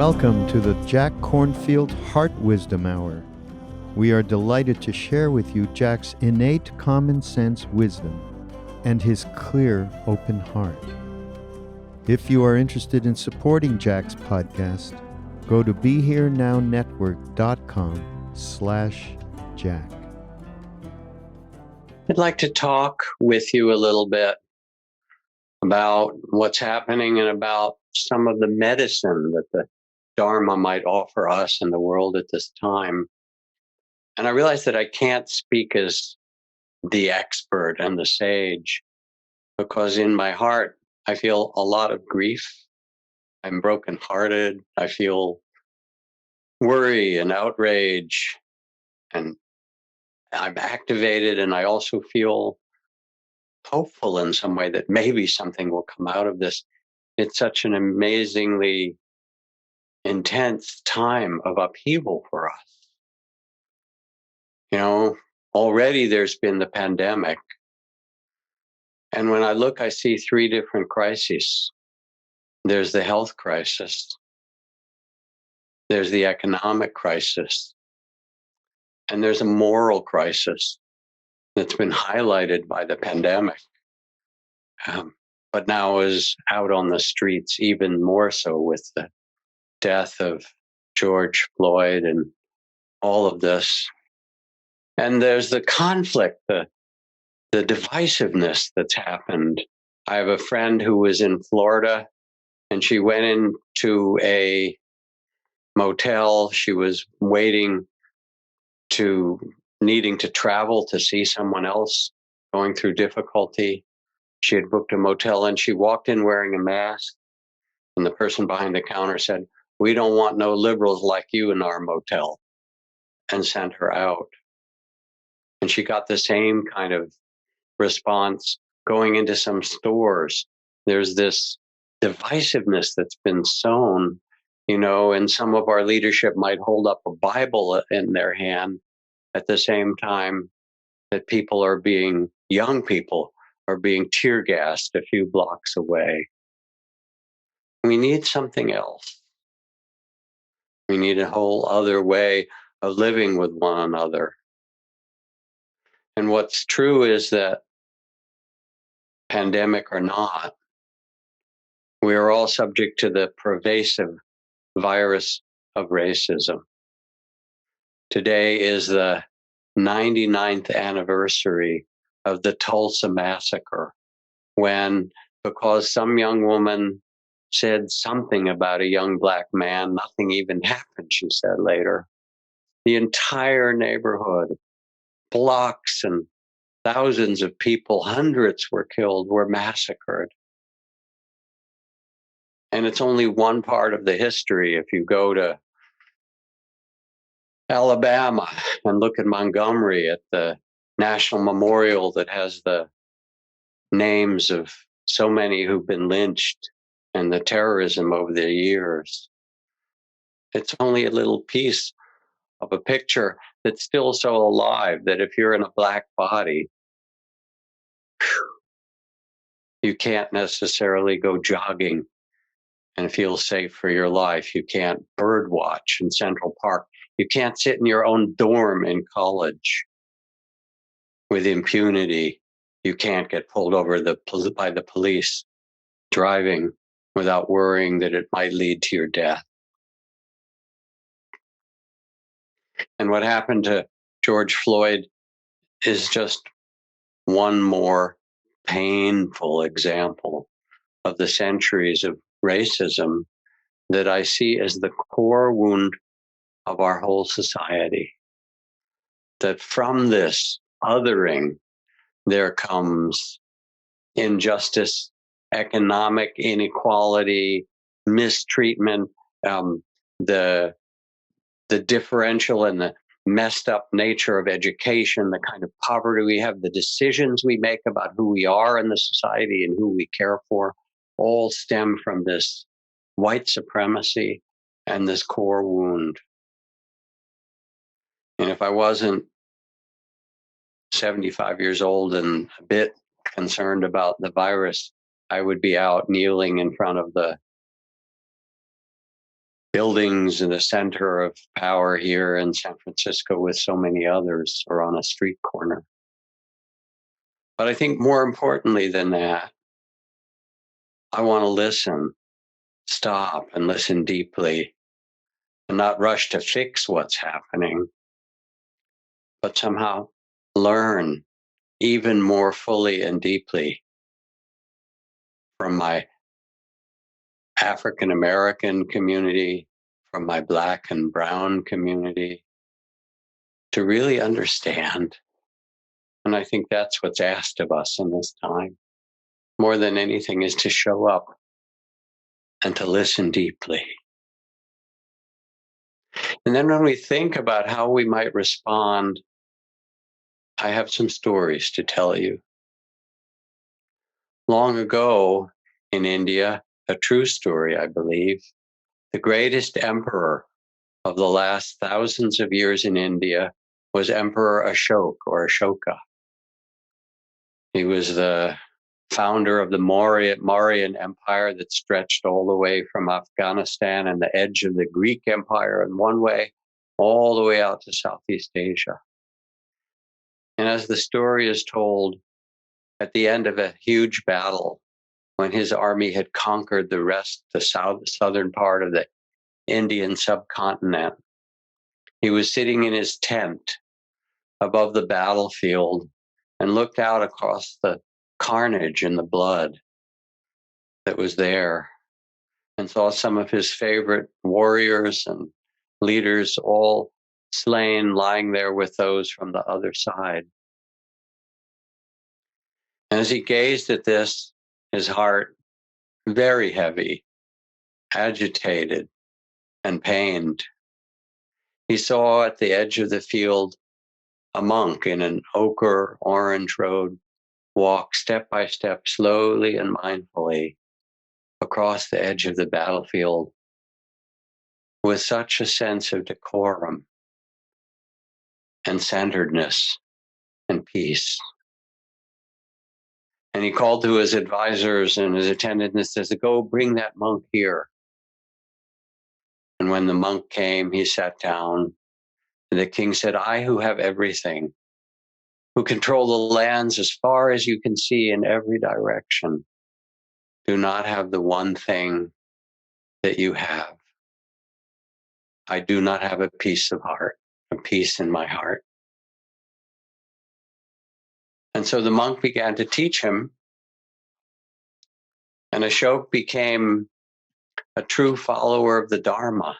Welcome to the Jack Kornfield Heart Wisdom Hour. We are delighted to share with you Jack's innate common sense wisdom and his clear, open heart. If you are interested in supporting Jack's podcast, go to BeHereNowNetwork.com/Jack. I'd like to talk with you a little bit about what's happening and about some of the medicine that the Dharma might offer us in the world at this time. And I realize that I can't speak as the expert and the sage, because in my heart, I feel a lot of grief. I'm brokenhearted. I feel worry and outrage, and I'm activated. And I also feel hopeful in some way that maybe something will come out of this. It's such an amazingly intense time of upheaval for us. You know, already there's been the pandemic. And when I look, I see three different crises. There's the health crisis, there's the economic crisis, and there's a moral crisis that's been highlighted by the pandemic, but now is out on the streets even more so with the death of George Floyd and all of this. And there's the conflict, the divisiveness that's happened. I have a friend who was in Florida, and she went into a motel. She was needing to travel to see someone else going through difficulty. She had booked a motel, and she walked in wearing a mask. And the person behind the counter said, "We don't want no liberals like you in our motel," and sent her out. And she got the same kind of response going into some stores. There's this divisiveness that's been sown, and some of our leadership might hold up a Bible in their hand at the same time that young people are being tear-gassed a few blocks away. We need something else. We need a whole other way of living with one another. And what's true is that, pandemic or not, we are all subject to the pervasive virus of racism. Today is the 99th anniversary of the Tulsa massacre, when, because some young woman said something about a young Black man, nothing even happened, she said later. The entire neighborhood, blocks and thousands of people, hundreds were killed, were massacred. And it's only one part of the history. If you go to Alabama and look at Montgomery, at the National Memorial that has the names of so many who've been lynched and the terrorism over the years, it's only a little piece of a picture that's still so alive that if you're in a Black body, you can't necessarily go jogging and feel safe for your life. You can't bird watch in Central Park. You can't sit in your own dorm in college with impunity. You can't get pulled over by the police driving without worrying that it might lead to your death. And what happened to George Floyd is just one more painful example of the centuries of racism that I see as the core wound of our whole society. That from this othering, there comes injustice, economic inequality, mistreatment, the differential and the messed up nature of education, the kind of poverty we have, the decisions we make about who we are in the society and who we care for, all stem from this white supremacy and this core wound. And if I wasn't 75 years old and a bit concerned about the virus, I would be out kneeling in front of the buildings in the center of power here in San Francisco with so many others, or on a street corner. But I think more importantly than that, I want to listen, stop and listen deeply, and not rush to fix what's happening, but somehow learn even more fully and deeply from my African American community, from my Black and Brown community, to really understand. And I think that's what's asked of us in this time, more than anything, is to show up and to listen deeply. And then when we think about how we might respond, I have some stories to tell you. Long ago in India, a true story, I believe, the greatest emperor of the last thousands of years in India was Emperor Ashoka. He was the founder of the Mauryan Empire that stretched all the way from Afghanistan and the edge of the Greek Empire in one way, all the way out to Southeast Asia. And as the story is told, at the end of a huge battle, when his army had conquered the southern part of the Indian subcontinent, he was sitting in his tent above the battlefield and looked out across the carnage and the blood that was there, and saw some of his favorite warriors and leaders all slain, lying there with those from the other side. And as he gazed at this, his heart very heavy, agitated, and pained, he saw at the edge of the field a monk in an ochre orange robe walk step by step, slowly and mindfully, across the edge of the battlefield with such a sense of decorum and centeredness and peace. And he called to his advisors and his attendants and says, "Go bring that monk here." And when the monk came, he sat down, and the king said, "I who have everything, who control the lands as far as you can see in every direction, do not have the one thing that you have. I do not have a peace of heart, a peace in my heart." And so the monk began to teach him, and Ashok became a true follower of the Dharma.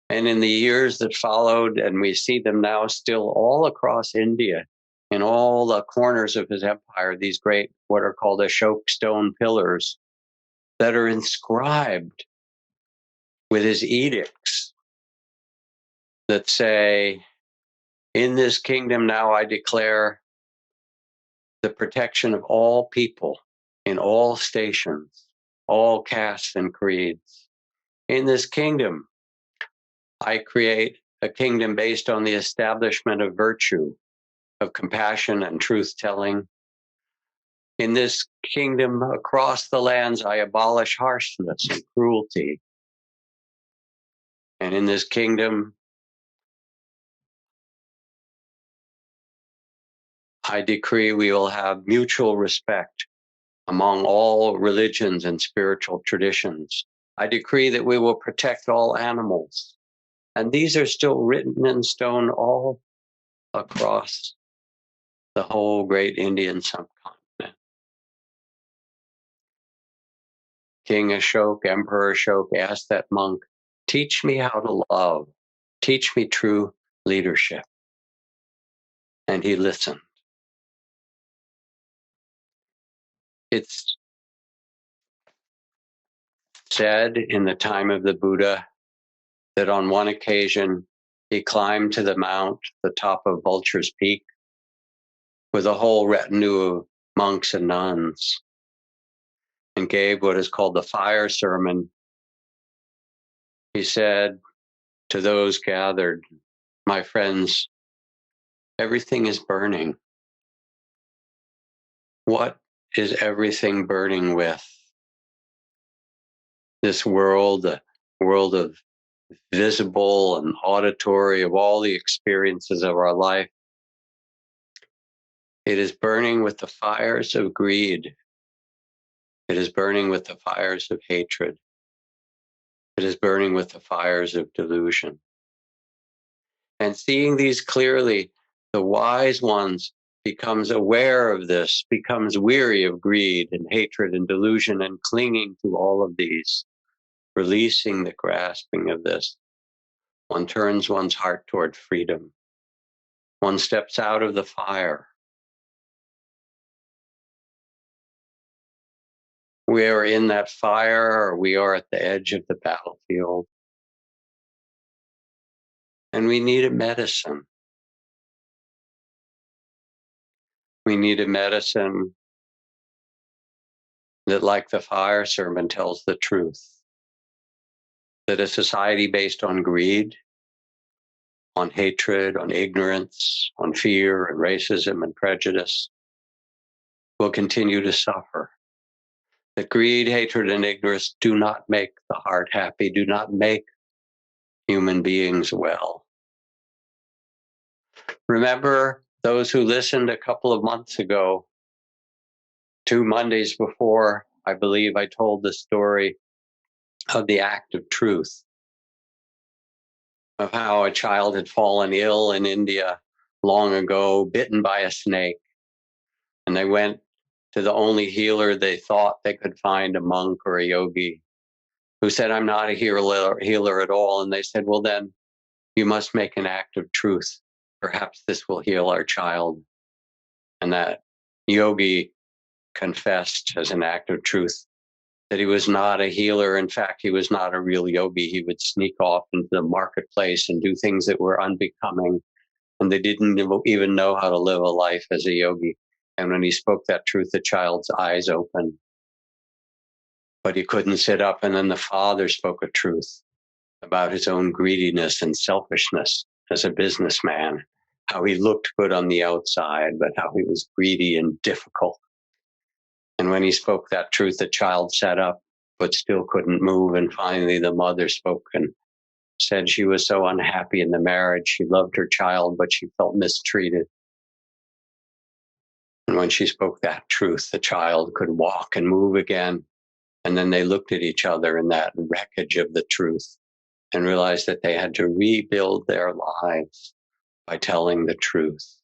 And in the years that followed, and we see them now still all across India, in all the corners of his empire, these great, what are called Ashok stone pillars that are inscribed with his edicts that say, "In this kingdom now I declare the protection of all people in all stations, all castes and creeds. In this kingdom, I create a kingdom based on the establishment of virtue, of compassion and truth telling. In this kingdom across the lands, I abolish harshness and cruelty. And in this kingdom, I decree we will have mutual respect among all religions and spiritual traditions. I decree that we will protect all animals." And these are still written in stone all across the whole great Indian subcontinent. King Ashok, Emperor Ashok asked that monk, "Teach me how to love. Teach me true leadership." And he listened. It's said in the time of the Buddha that on one occasion he climbed to the top of Vulture's Peak, with a whole retinue of monks and nuns, and gave what is called the fire sermon. He said to those gathered, "My friends, everything is burning. What is everything burning with? This world, world of visible and auditory, of all the experiences of our life. It is burning with the fires of greed. It is burning with the fires of hatred. It is burning with the fires of delusion. And seeing these clearly, the wise ones becomes aware of this, becomes weary of greed and hatred and delusion and clinging to all of these, releasing the grasping of this. One turns one's heart toward freedom. One steps out of the fire. We are in that fire, or we are at the edge of the battlefield. And we need a medicine. We need a medicine that, like the fire sermon, tells the truth. That a society based on greed, on hatred, on ignorance, on fear and racism and prejudice will continue to suffer. That greed, hatred, and ignorance do not make the heart happy, do not make human beings well. Remember those who listened a couple of months ago, 2 Mondays before, I believe I told the story of the act of truth, of how a child had fallen ill in India long ago, bitten by a snake. And they went to the only healer they thought they could find, a monk or a yogi, who said, "I'm not a healer at all." And they said, "Well, then you must make an act of truth. Perhaps this will heal our child." And that yogi confessed as an act of truth that he was not a healer. In fact, he was not a real yogi. He would sneak off into the marketplace and do things that were unbecoming. And they didn't even know how to live a life as a yogi. And when he spoke that truth, the child's eyes opened. But he couldn't sit up. And then the father spoke a truth about his own greediness and selfishness as a businessman, how he looked good on the outside, but how he was greedy and difficult. And when he spoke that truth, the child sat up, but still couldn't move. And finally, the mother spoke and said she was so unhappy in the marriage. She loved her child, but she felt mistreated. And when she spoke that truth, the child could walk and move again. And then they looked at each other in that wreckage of the truth and realized that they had to rebuild their lives by telling the truth.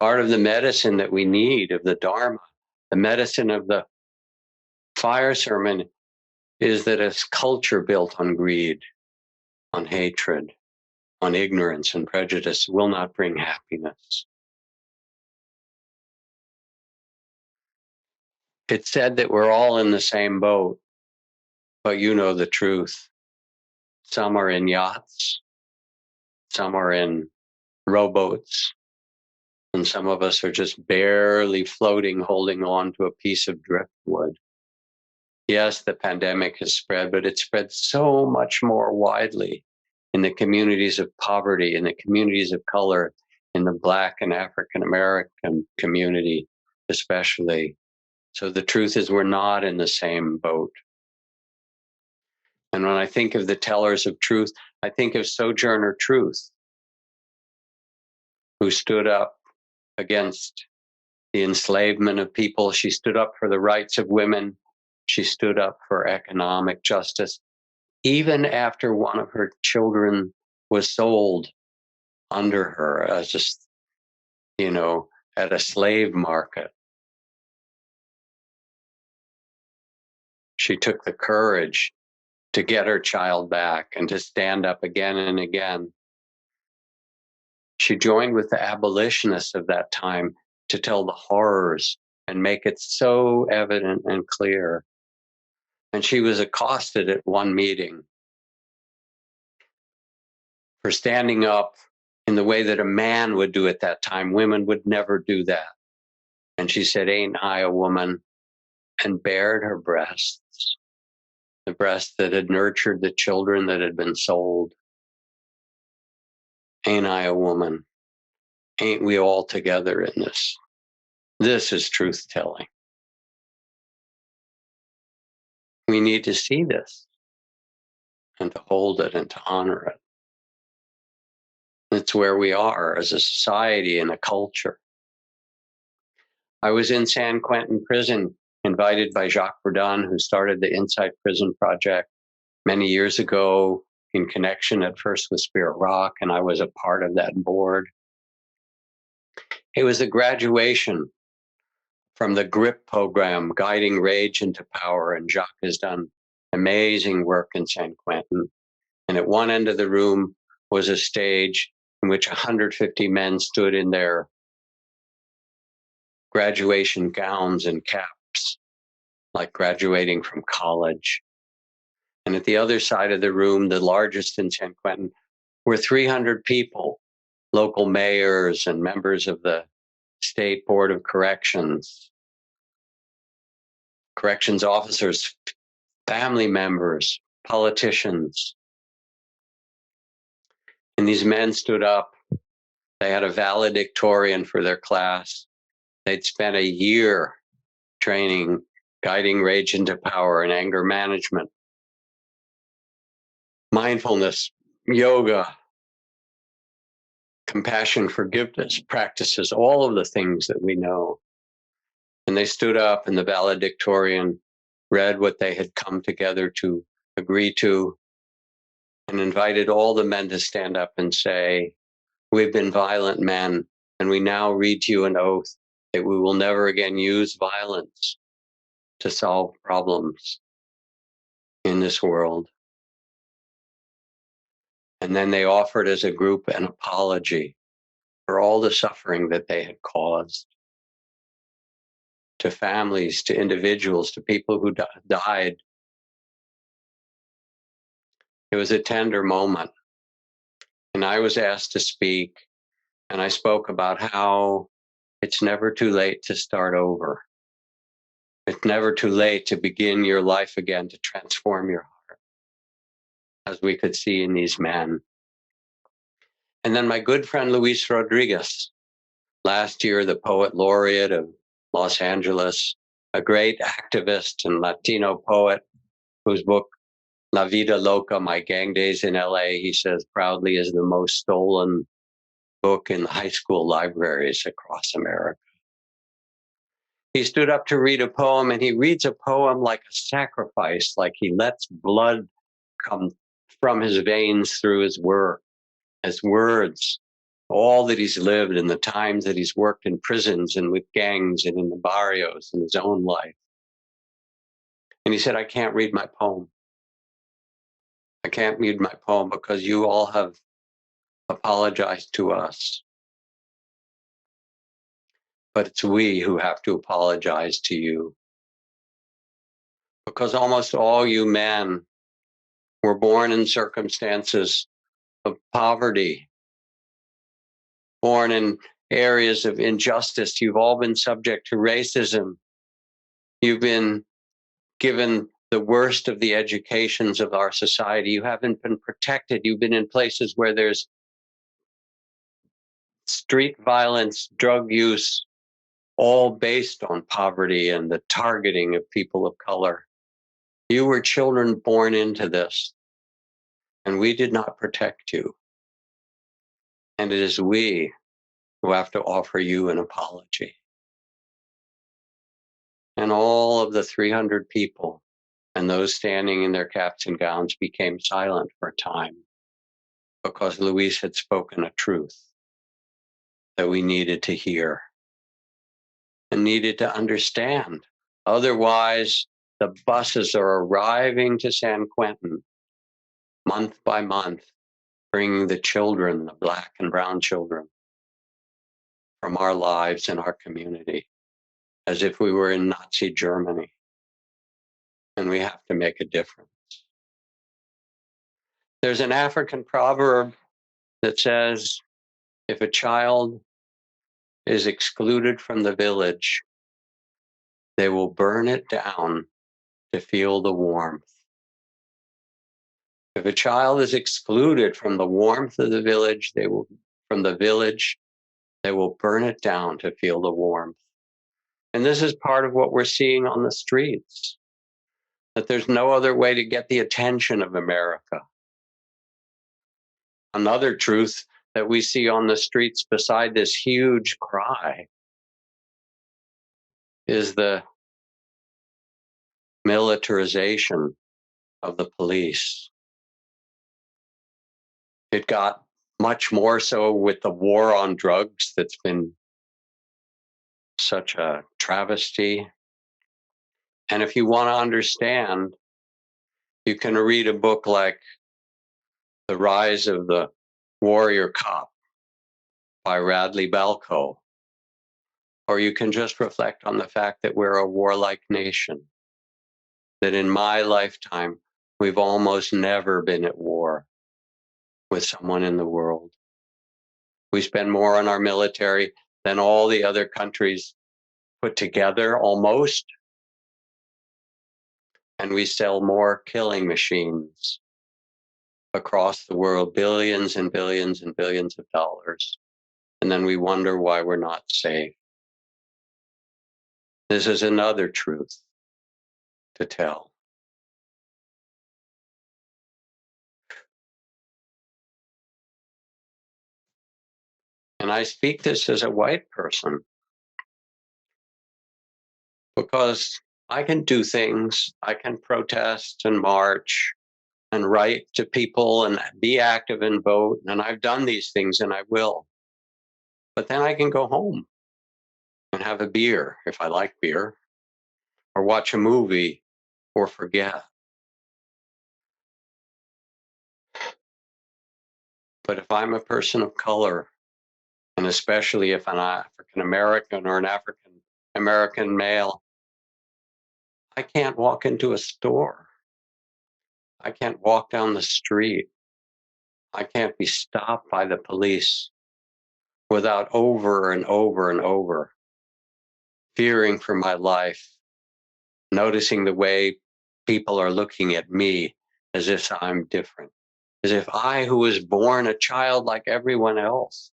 Part of the medicine that we need of the Dharma, the medicine of the fire sermon, is that a culture built on greed, on hatred, on ignorance and prejudice will not bring happiness. It's said that we're all in the same boat, but you know the truth. Some are in yachts, some are in rowboats, and some of us are just barely floating, holding on to a piece of driftwood. Yes, the pandemic has spread, but it's spread so much more widely in the communities of poverty, in the communities of color, in the Black and African American community, especially. So the truth is, we're not in the same boat. And when I think of the tellers of truth, I think of Sojourner Truth, who stood up against the enslavement of people. She stood up for the rights of women. She stood up for economic justice. Even after one of her children was sold under her as just, at a slave market, she took the courage to get her child back and to stand up again and again. She joined with the abolitionists of that time to tell the horrors and make it so evident and clear. And she was accosted at one meeting for standing up in the way that a man would do at that time. Women would never do that. And she said, "Ain't I a woman?" and bared her breasts, the breasts that had nurtured the children that had been sold. Ain't I a woman? Ain't we all together in this? This is truth telling. We need to see this. and to hold it and to honor it. It's where we are as a society and a culture. I was in San Quentin prison, invited by Jacques Bourdon, who started the Inside Prison Project many years ago in connection at first with Spirit Rock, and I was a part of that board. It was a graduation from the GRIP program, Guiding Rage into Power, and Jacques has done amazing work in San Quentin. And at one end of the room was a stage in which 150 men stood in their graduation gowns and caps, like graduating from college. And at the other side of the room, the largest in San Quentin, were 300 people, local mayors and members of the State Board of Corrections, corrections officers, family members, politicians. And these men stood up. They had a valedictorian for their class. They'd spent a year training, guiding rage into power and anger management, mindfulness, yoga, compassion, forgiveness practices, all of the things that we know. And they stood up, and the valedictorian read what they had come together to agree to and invited all the men to stand up and say, "We've been violent men, and we now read to you an oath that we will never again use violence to solve problems in this world." And then they offered as a group an apology for all the suffering that they had caused to families, to individuals, to people who died. It was a tender moment. And I was asked to speak, and I spoke about how it's never too late to start over. It's never too late to begin your life again, to transform your heart, as we could see in these men. And then my good friend Luis Rodriguez, last year the poet laureate of Los Angeles, a great activist and Latino poet whose book La Vida Loca, My Gang Days in LA, he says proudly, is the most stolen book in high school libraries across America. He stood up to read a poem, and he reads a poem like a sacrifice, like he lets blood come from his veins through his work, his words, all that he's lived and the times that he's worked in prisons and with gangs and in the barrios in his own life. And he said, "I can't read my poem. I can't read my poem because you all have apologized to us. But it's we who have to apologize to you. Because almost all you men were born in circumstances of poverty, born in areas of injustice. You've all been subject to racism. You've been given the worst of the educations of our society. You haven't been protected. You've been in places where there's street violence, drug use, all based on poverty and the targeting of people of color. You were children born into this, and we did not protect you. And it is we who have to offer you an apology." And all of the 300 people and those standing in their caps and gowns became silent for a time, because Luis had spoken a truth that we needed to hear and needed to understand. Otherwise, the buses are arriving to San Quentin month by month, bringing the children, the Black and brown children, from our lives and our community, as if we were in Nazi Germany. And we have to make a difference. There's an African proverb that says, if a child is excluded from the village, they will burn it down to feel the warmth. If a child is excluded from the warmth of the village, they will burn it down to feel the warmth. And this is part of what we're seeing on the streets. that there's no other way to get the attention of America. Another truth that we see on the streets beside this huge cry is the militarization of the police. It got much more so with the war on drugs that's been such a travesty. And if you want to understand, you can read a book like The Rise of the Warrior Cop by Radley Balco, or you can just reflect on the fact that we're a warlike nation, that in my lifetime, we've almost never been at war with someone in the world. We spend more on our military than all the other countries put together, almost. And we sell more killing machines across the world, billions and billions and billions of dollars. And then we wonder why we're not safe. This is another truth to tell. And I speak this as a white person because I can do things, I can protest and march and write to people and be active and vote. And I've done these things and I will. But then I can go home and have a beer if I like beer, or watch a movie, or forget. But if I'm a person of color, and especially if I'm African American or an African American male, I can't walk into a store. I can't walk down the street. I can't be stopped by the police without over and over and over fearing for my life, noticing the way people are looking at me as if I'm different, as if I, who was born a child like everyone else,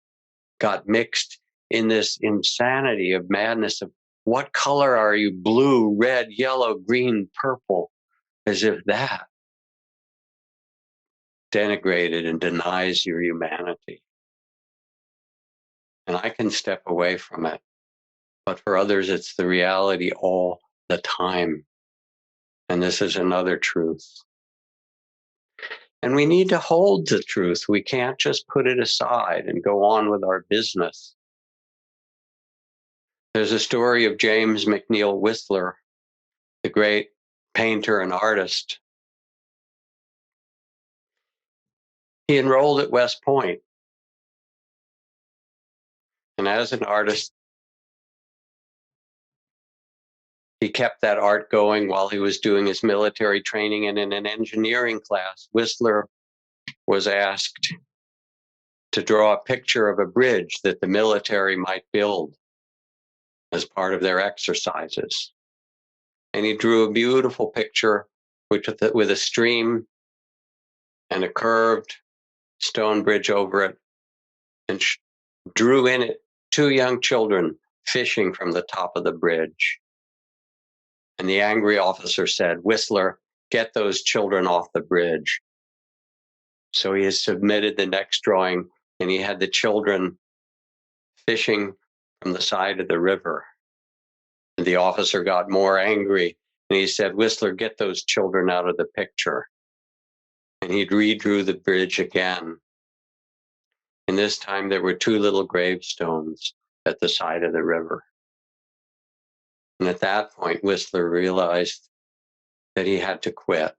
got mixed in this insanity of madness of what color are you? Blue, red, yellow, green, purple, as if that denigrated and denies your humanity. And I can step away from it. But for others, it's the reality all the time. And this is another truth. And we need to hold the truth. We can't just put it aside and go on with our business. There's a story of James McNeill Whistler, the great painter and artist. He enrolled at West Point. And as an artist, he kept that art going while he was doing his military training. And in an engineering class, Whistler was asked to draw a picture of a bridge that the military might build as part of their exercises. And he drew a beautiful picture with a stream and a curved stone bridge over it, and drew in it two young children fishing from the top of the bridge. And the angry officer said, "Whistler, get those children off the bridge." So he has submitted the next drawing, and he had the children fishing from the side of the river. And the officer got more angry, and he said, "Whistler, get those children out of the picture." And he redrew the bridge again. And this time there were two little gravestones at the side of the river. And at that point, Whistler realized that he had to quit.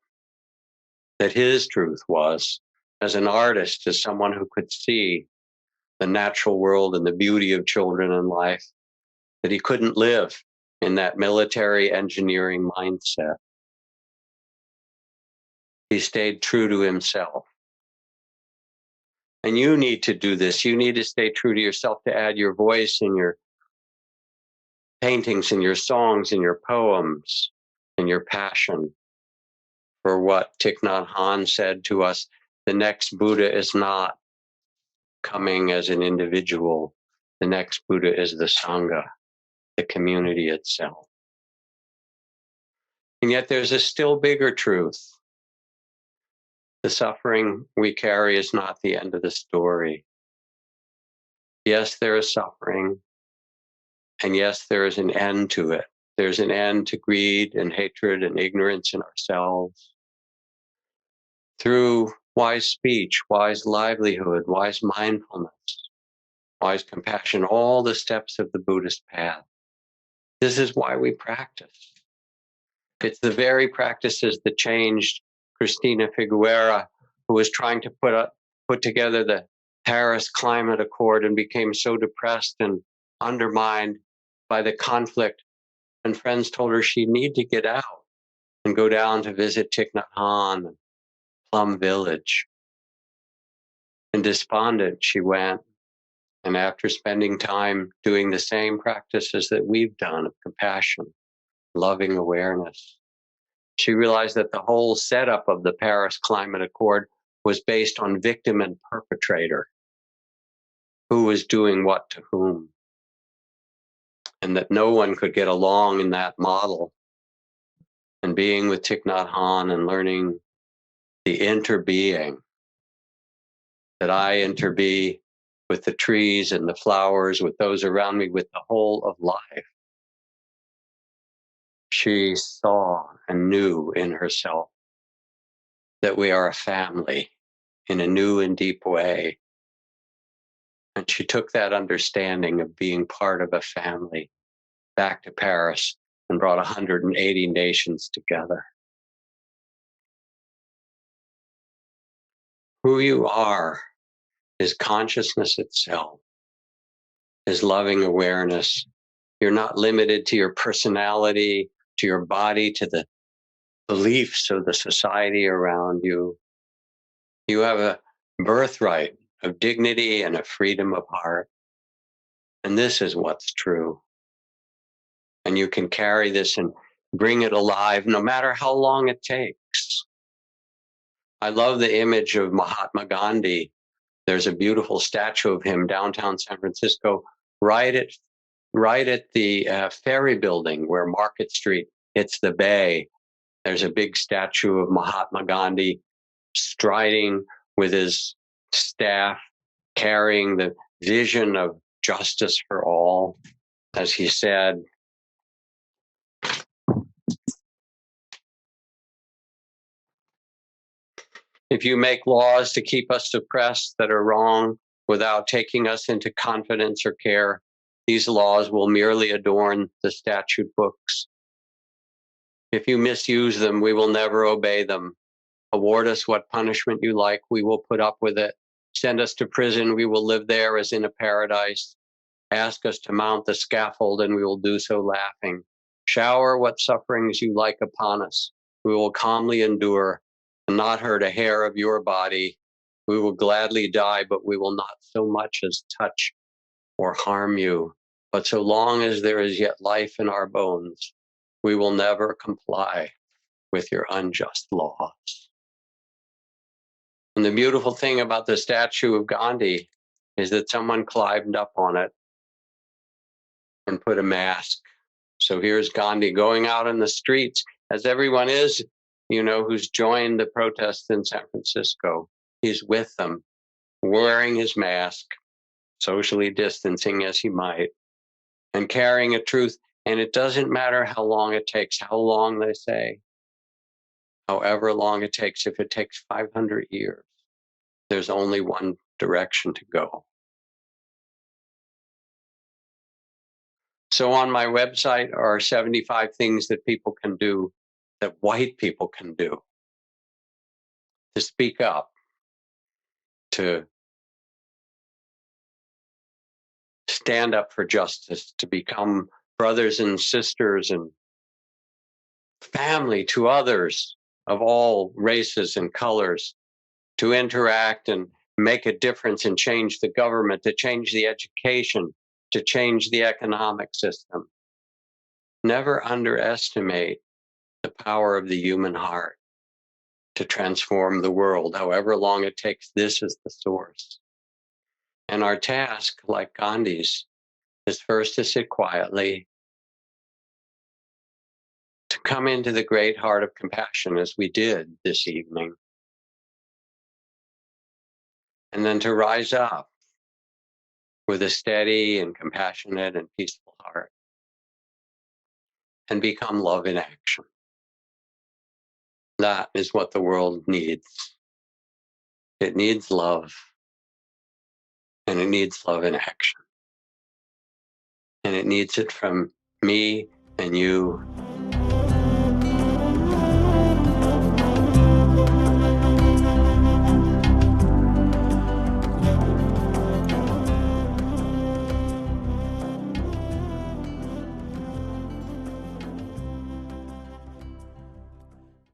That his truth was, as an artist, as someone who could see the natural world and the beauty of children and life, that he couldn't live in that military engineering mindset. He stayed true to himself. And you need to do this. You need to stay true to yourself, to add your voice in your paintings and your songs and your poems and your passion for what Thich Nhat Hanh said to us. The next Buddha is not coming as an individual. The next Buddha is the Sangha, the community itself. And yet there's a still bigger truth. The suffering we carry is not the end of the story. Yes, there is suffering. And yes, there is an end to it. There's an end to greed and hatred and ignorance in ourselves. Through wise speech, wise livelihood, wise mindfulness, wise compassion, all the steps of the Buddhist path. This is why we practice. It's the very practices that changed Cristina Figueroa, who was trying to put together the Paris Climate Accord and became so depressed and undermined by the conflict. And friends told her she needed to get out and go down to visit Thich Nhat Hanh and Plum Village. And despondent, she went. And after spending time doing the same practices that we've done of compassion, loving awareness, she realized that the whole setup of the Paris Climate Accord was based on victim and perpetrator. Who was doing what to whom? And that no one could get along in that model. And being with Thich Nhat Hanh and learning the interbeing, that I interbe with the trees and the flowers, with those around me, with the whole of life. She saw and knew in herself that we are a family in a new and deep way. And she took that understanding of being part of a family back to Paris and brought 180 nations together. Who you are is consciousness itself, is loving awareness. You're not limited to your personality, to your body, to the beliefs of the society around you. You have a birthright of dignity and a freedom of heart. And this is what's true. And you can carry this and bring it alive no matter how long it takes. I love the image of Mahatma Gandhi. There's a beautiful statue of him downtown San Francisco, right at the ferry building where Market Street hits the bay. There's a big statue of Mahatma Gandhi striding with his staff, carrying the vision of justice for all. As he said, if you make laws to keep us suppressed that are wrong without taking us into confidence or care, these laws will merely adorn the statute books. If you misuse them, we will never obey them. Award us what punishment you like, we will put up with it. Send us to prison, we will live there as in a paradise. Ask us to mount the scaffold, and we will do so laughing. Shower what sufferings you like upon us. We will calmly endure and not hurt a hair of your body. We will gladly die, but we will not so much as touch or harm you. But so long as there is yet life in our bones, we will never comply with your unjust laws. And the beautiful thing about the statue of Gandhi is that someone climbed up on it and put a mask. So here's Gandhi going out in the streets, as everyone is, who's joined the protests in San Francisco. He's with them, wearing his mask, socially distancing as he might, and carrying a truth. And it doesn't matter how long it takes, how long they say, however long it takes. If it takes 500 years, there's only one direction to go. So on my website are 75 things that people can do, that white people can do, to speak up, to stand up for justice, to become brothers and sisters and family to others of all races and colors, to interact and make a difference and change the government, to change the education, to change the economic system. Never underestimate the power of the human heart to transform the world, however long it takes. This is the source. And our task, like Gandhi's, is first to sit quietly, to come into the great heart of compassion as we did this evening. And then to rise up with a steady and compassionate and peaceful heart and become love in action. That is what the world needs. It needs love, and it needs love in action. And it needs it from me and you